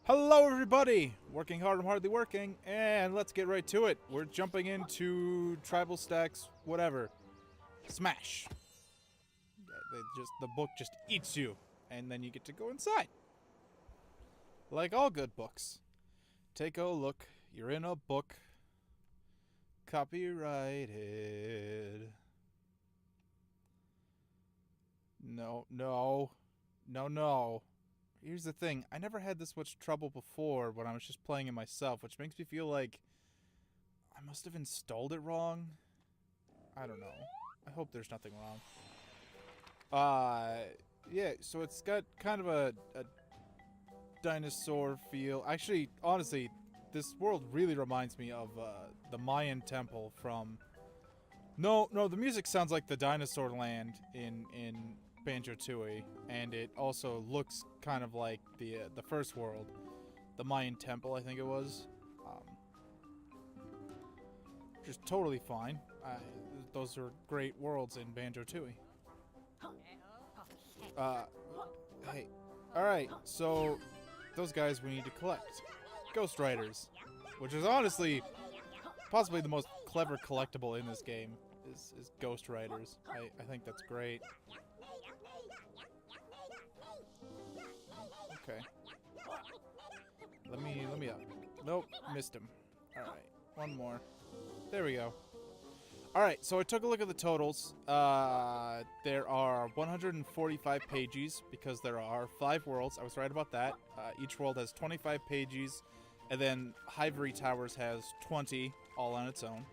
Hello everybody! Working hard, I'm hardly working, and let's get right to it. We're jumping into Tribalstacks, whatever. Smash. The book just eats you, and then you get to go inside. Like all good books. Take a look, you're in a book. Copyrighted. No. Here's the thing, I never had this much trouble before when I was just playing it myself, which makes me feel like I must have installed it wrong. I don't know. I hope there's nothing wrong. Yeah, so it's got kind of a dinosaur feel. Actually, honestly, this world really reminds me of the Mayan temple from... No, the music sounds like the dinosaur land in Banjo-Tooie, and it also looks kind of like the first world, the Mayan temple, I think it was. Just totally fine. Those are great worlds in Banjo-Tooie. Hey, all right. So those guys we need to collect, Ghost Riders, which is honestly possibly the most clever collectible in this game. Is Ghost Riders. I think that's great. Okay. Let me up. Nope, missed him. Alright, one more. There we go. Alright, so I took a look at the totals. There are 145 pages because there are 5 worlds. I was right about that. Each world has 25 pages, and then Ivory Towers has 20 all on its own.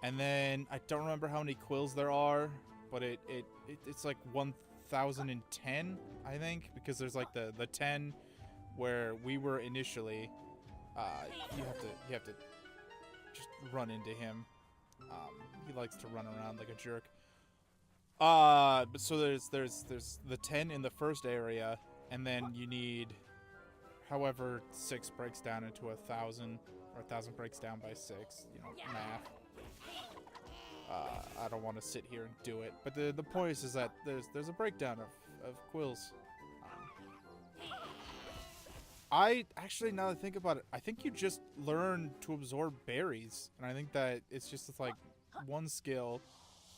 And then I don't remember how many quills there are, but it's like 1,010, I think, because there's like the 10 where we were initially. You have to just run into him. He likes to run around like a jerk. But so there's the 10 in the first area, and then you need however 6 breaks down into 1,000, or 1,000 breaks down by 6. You know, math. I don't want to sit here and do it, but the point is that there's a breakdown of quills. I actually, now that I think about it, I think you just learn to absorb berries, and I think that it's just like one skill,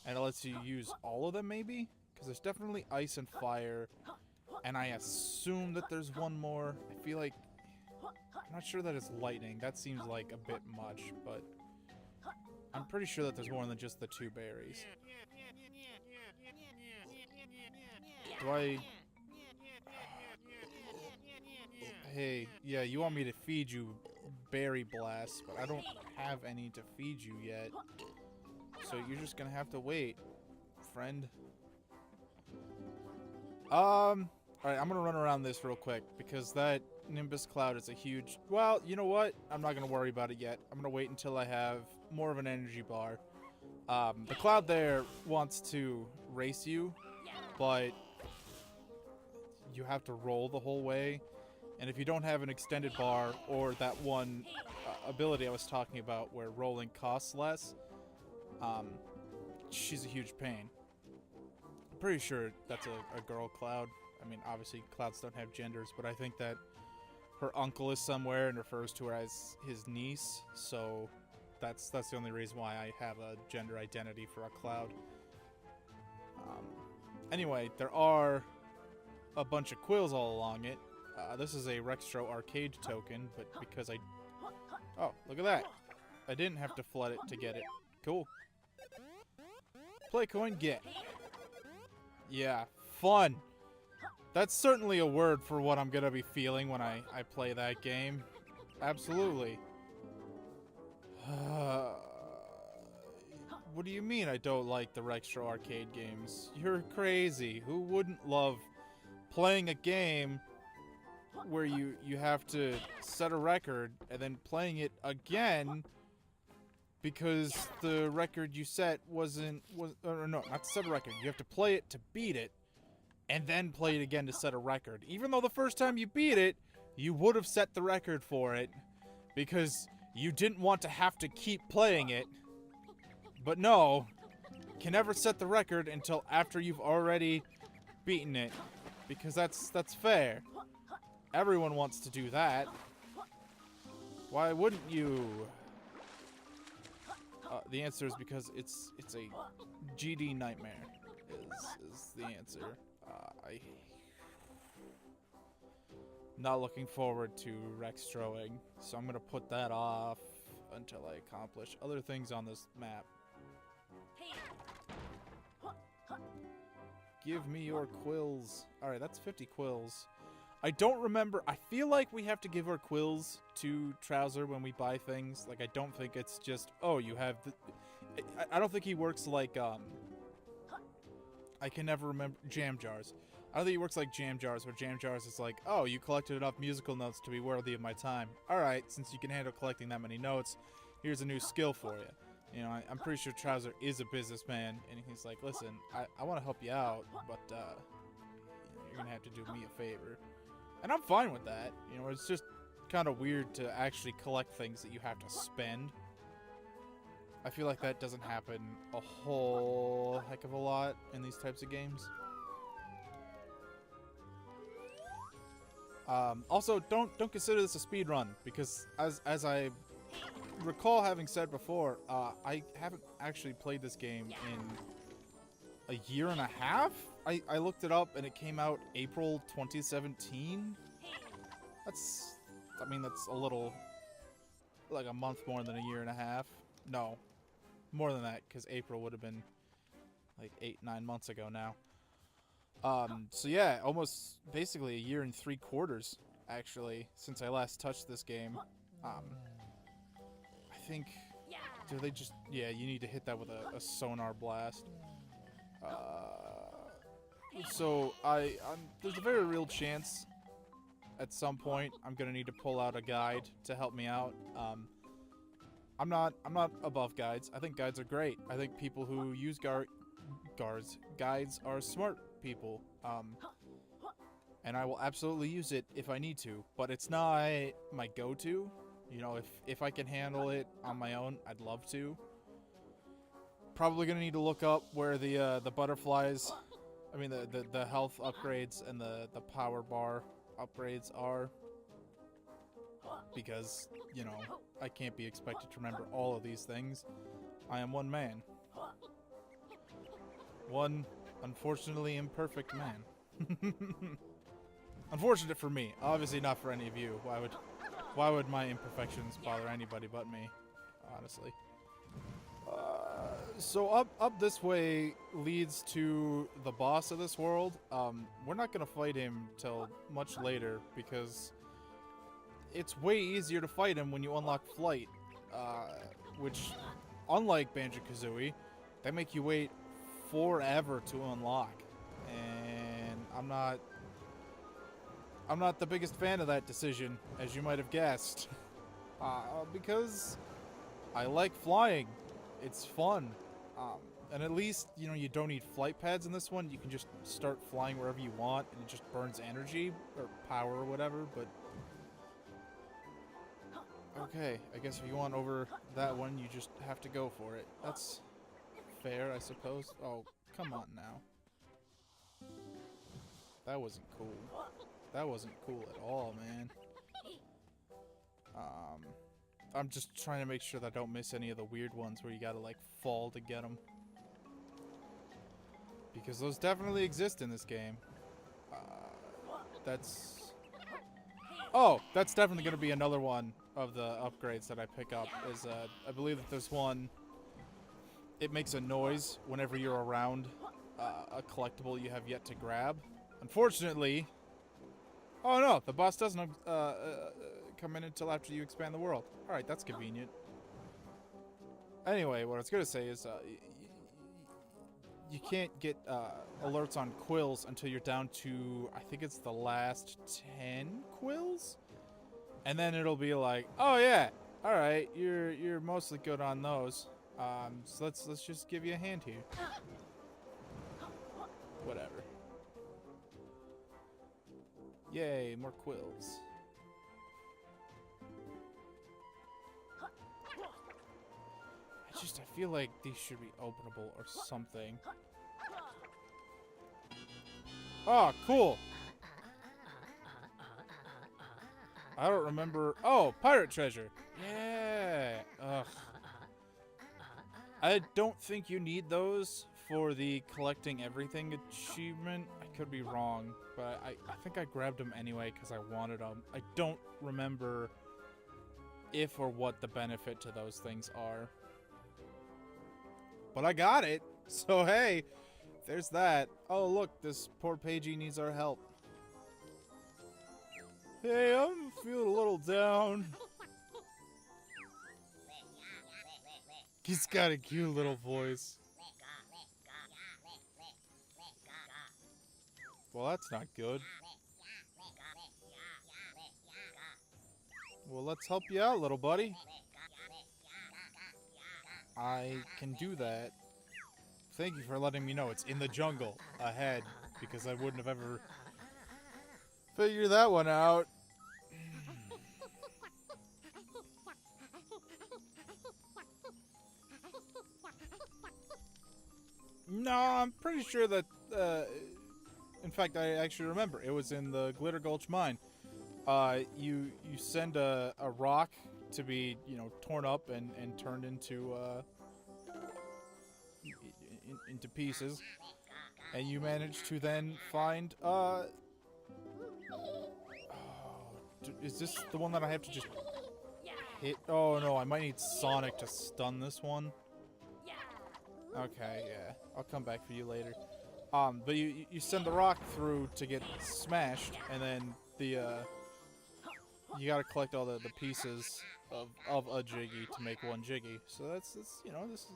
and it lets you use all of them maybe, because there's definitely ice and fire, and I assume that there's one more. I feel like, I'm not sure that it's lightning. That seems like a bit much, but I'm pretty sure that there's more than just the 2 berries. Do I... Hey, yeah, you want me to feed you berry blasts, but I don't have any to feed you yet. So you're just gonna have to wait, friend. Alright, I'm gonna run around this real quick, because that Nimbus Cloud is a huge... Well, you know what? I'm not gonna worry about it yet. I'm gonna wait until I have more of an energy bar. The cloud there wants to race you, but you have to roll the whole way. And if you don't have an extended bar, or that one ability I was talking about where rolling costs less, she's a huge pain. I'm pretty sure that's a girl cloud. I mean, obviously clouds don't have genders, but I think that her uncle is somewhere and refers to her as his niece, so that's the only reason why I have a gender identity for a cloud. Anyway, there are a bunch of quills all along it. This is a Rextro arcade token, but because I... Oh, look at that. I didn't have to flood it to get it. Cool. Play coin, get. Yeah, fun. That's certainly a word for what I'm gonna be feeling when I play that game. Absolutely. What do you mean I don't like the Rextro arcade games? You're crazy. Who wouldn't love playing a game where you have to set a record and then playing it again because the record you set was or no, not to set a record. You have to play it to beat it and then play it again to set a record. Even though the first time you beat it, you would have set the record for it because you didn't want to have to keep playing it. But no, can never set the record until after you've already beaten it, because that's fair. Everyone wants to do that. Why wouldn't you? The answer is because it's a GD nightmare. Is the answer. I'm not looking forward to Rextroing, so I'm gonna put that off until I accomplish other things on this map. Give me your quills. Alright, that's 50 quills. I don't remember. I feel like we have to give our quills to Trouser when we buy things. Like, I don't think it's just, oh, you have the... I don't think he works like, I can never remember... Jam Jars. I don't think he works like Jam Jars, where Jam Jars is like, oh, you collected enough musical notes to be worthy of my time. Alright, since you can handle collecting that many notes, here's a new skill for you. You know, I'm pretty sure Trouser is a businessman, and he's like, listen, I want to help you out, but, you're gonna have to do me a favor. And I'm fine with that. You know, it's just kind of weird to actually collect things that you have to spend. I feel like that doesn't happen a whole heck of a lot in these types of games. Also, don't consider this a speed run, because as I recall having said before, I haven't actually played this game in a year and a half? I looked it up and it came out April 2017. I mean, that's a little, like a month more than a year and a half. No, more than that, because April would have been like 8-9 months ago now. So yeah, almost basically a year and 3/4, actually, since I last touched this game. I think, do they just, yeah, you need to hit that with a sonar blast. So there's a very real chance at some point I'm gonna need to pull out a guide to help me out. I'm not above guides. I think guides are great. I think people who use guides are smart people. And I will absolutely use it if I need to, but it's not my go-to. You know, if I can handle it on my own, I'd love to. Probably gonna need to look up where the butterflies, I mean the health upgrades and the power bar upgrades are, because, you know, I can't be expected to remember all of these things. I am one man. One unfortunately imperfect man. Unfortunate for me, obviously not for any of you. Why would my imperfections bother anybody but me, honestly? So up this way leads to the boss of this world. We're not gonna fight him till much later, because it's way easier to fight him when you unlock Flight, which, unlike Banjo-Kazooie, they make you wait forever to unlock, and I'm not the biggest fan of that decision, as you might have guessed, because I like flying. It's fun, and at least, you know, you don't need flight pads in this one. You can just start flying wherever you want, and it just burns energy or power or whatever. But okay, I guess if you want over that one, you just have to go for it. That's fair, I suppose. Oh, come on now. That wasn't cool. That wasn't cool at all, man. I'm just trying to make sure that I don't miss any of the weird ones where you gotta, like, fall to get them. Because those definitely exist in this game. Oh, that's definitely gonna be another one of the upgrades that I pick up. Is, I believe that there's one... It makes a noise whenever you're around a collectible you have yet to grab. Unfortunately... Oh no, the boss doesn't come in until after you expand the world. Alright, that's convenient. Anyway, what I was going to say is you can't get alerts on quills until you're down to, I think it's the last 10 quills? And then it'll be like, oh yeah, alright, you're mostly good on those. So let's just give you a hand here. Whatever. Yay, more quills. I feel like these should be openable or something. Oh, cool. I don't remember. Oh, pirate treasure. Yeah. Ugh. I don't think you need those for the collecting everything achievement. I could be wrong, but I think I grabbed them anyway because I wanted them. I don't remember if or what the benefit to those things are. But I got it. So hey, there's that. Oh look, this poor Pagey needs our help. Hey, I'm feeling a little down. He's got a cute little voice. Well, that's not good. Well, let's help you out, little buddy. I can do that. Thank you for letting me know it's in the jungle ahead, because I wouldn't have ever figured that one out. No, I'm pretty sure that, in fact, I actually remember. It was in the Glitter Gulch mine. You send a rock to be, you know, torn up and turned into, into pieces. And you manage to then find, oh, is this the one that I have to just hit? Oh no, I might need Sonic to stun this one. Okay, yeah. I'll come back for you later. But you send the rock through to get smashed, and then the, you gotta collect all the pieces of a Jiggy to make one Jiggy. So that's you know, this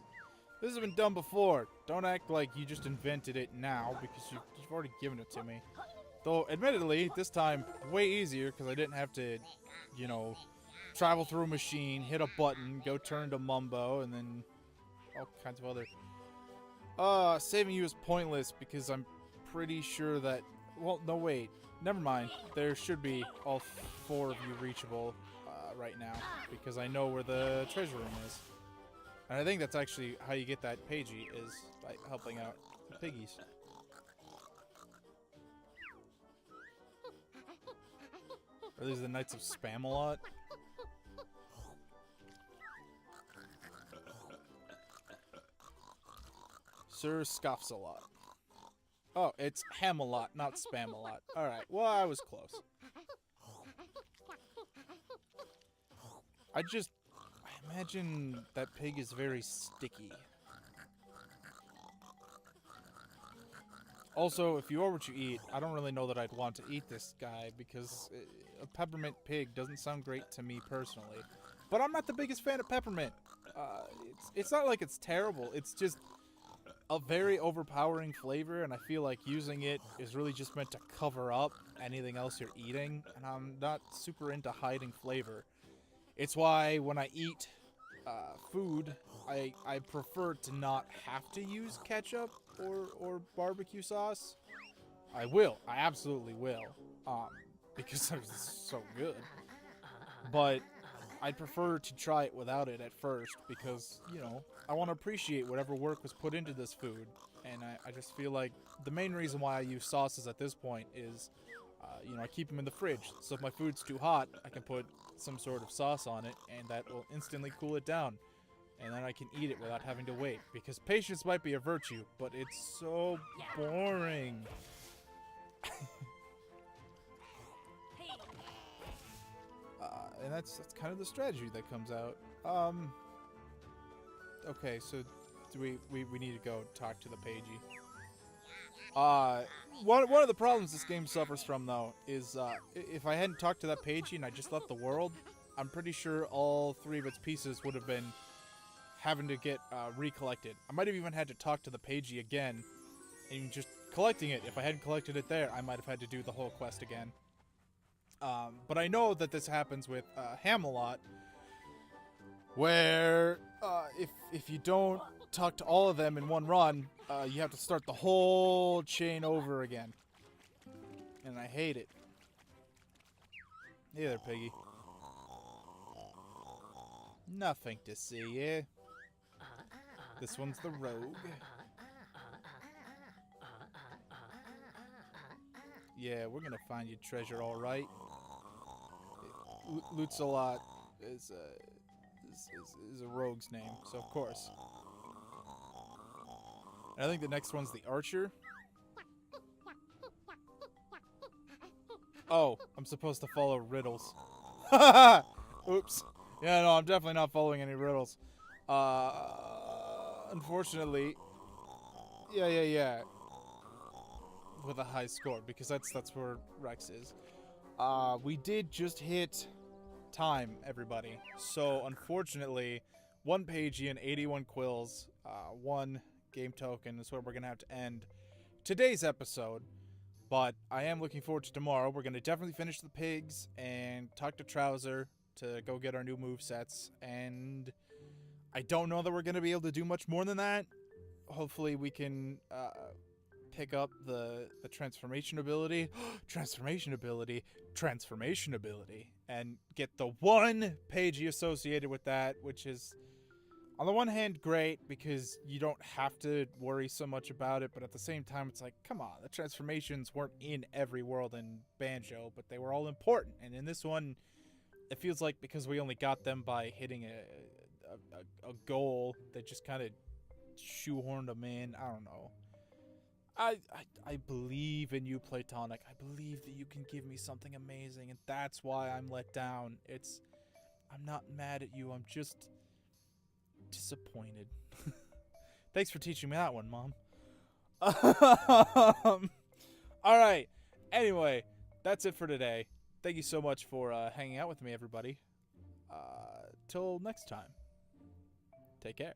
has been done before. Don't act like you just invented it now, because you've already given it to me. Though, admittedly, this time, way easier, because I didn't have to, you know, travel through a machine, hit a button, go turn to Mumbo, and then all kinds of other... saving you is pointless, because I'm pretty sure that... Well, no, wait. Never mind. There should be all 4 of you reachable right now, because I know where the treasure room is. And I think that's actually how you get that Pagey, is by helping out the piggies. Are these the Knights of Spamalot? Sir scoffs a lot. Oh, it's Hamalot, not Spamalot. Alright, well, I was close. I imagine that pig is very sticky. Also, if you are what you eat, I don't really know that I'd want to eat this guy, because a peppermint pig doesn't sound great to me personally. But I'm not the biggest fan of peppermint. It's not like it's terrible, it's just a very overpowering flavor, and I feel like using it is really just meant to cover up anything else you're eating, and I'm not super into hiding flavor. It's why when I eat food, I prefer to not have to use ketchup or barbecue sauce. I absolutely will, because it's so good. But I'd prefer to try it without it at first, because, you know, I want to appreciate whatever work was put into this food. And I just feel like the main reason why I use sauces at this point is, you know, I keep them in the fridge. So if my food's too hot, I can put some sort of sauce on it, and that will instantly cool it down. And then I can eat it without having to wait. Because patience might be a virtue, but it's so boring. And that's kind of the strategy that comes out. Okay, so do we need to go talk to the Pagey. One of the problems this game suffers from, though, is if I hadn't talked to that Pagey and I just left the world, I'm pretty sure all 3 of its pieces would have been having to get recollected. I might have even had to talk to the Pagey again, and just collecting it. If I hadn't collected it there, I might have had to do the whole quest again. But I know that this happens with Hamalot, where if you don't talk to all of them in one run, you have to start the whole chain over again. And I hate it. Hey there, Piggy. Nothing to see, eh? This one's the rogue. Yeah, we're gonna find you treasure, alright. Lutzelot is a rogue's name, so of course. And I think the next one's the archer. Oh, I'm supposed to follow riddles. Oops. Yeah, no, I'm definitely not following any riddles. Unfortunately. Yeah. With a high score, because that's where Rex is. We did just hit time, everybody. So, unfortunately, 1 Pagey and 81 quills, 1 game token is where we're going to have to end today's episode. But I am looking forward to tomorrow. We're going to definitely finish the pigs and talk to Trouser to go get our new movesets. And I don't know that we're going to be able to do much more than that. Hopefully we can pick up the transformation ability. Transformation ability. And get the 1 Pagey associated with that, which is, on the one hand, great, because you don't have to worry so much about it, but at the same time, it's like, come on, the transformations weren't in every world in Banjo, but they were all important, and in this one, it feels like because we only got them by hitting a goal, they just kind of shoehorned them in. I don't know. I believe in you, Platonic. I believe that you can give me something amazing, and that's why I'm let down. I'm not mad at you, I'm just disappointed. Thanks for teaching me that one, Mom. Alright. Anyway, that's it for today. Thank you so much for hanging out with me, everybody. Till next time. Take care.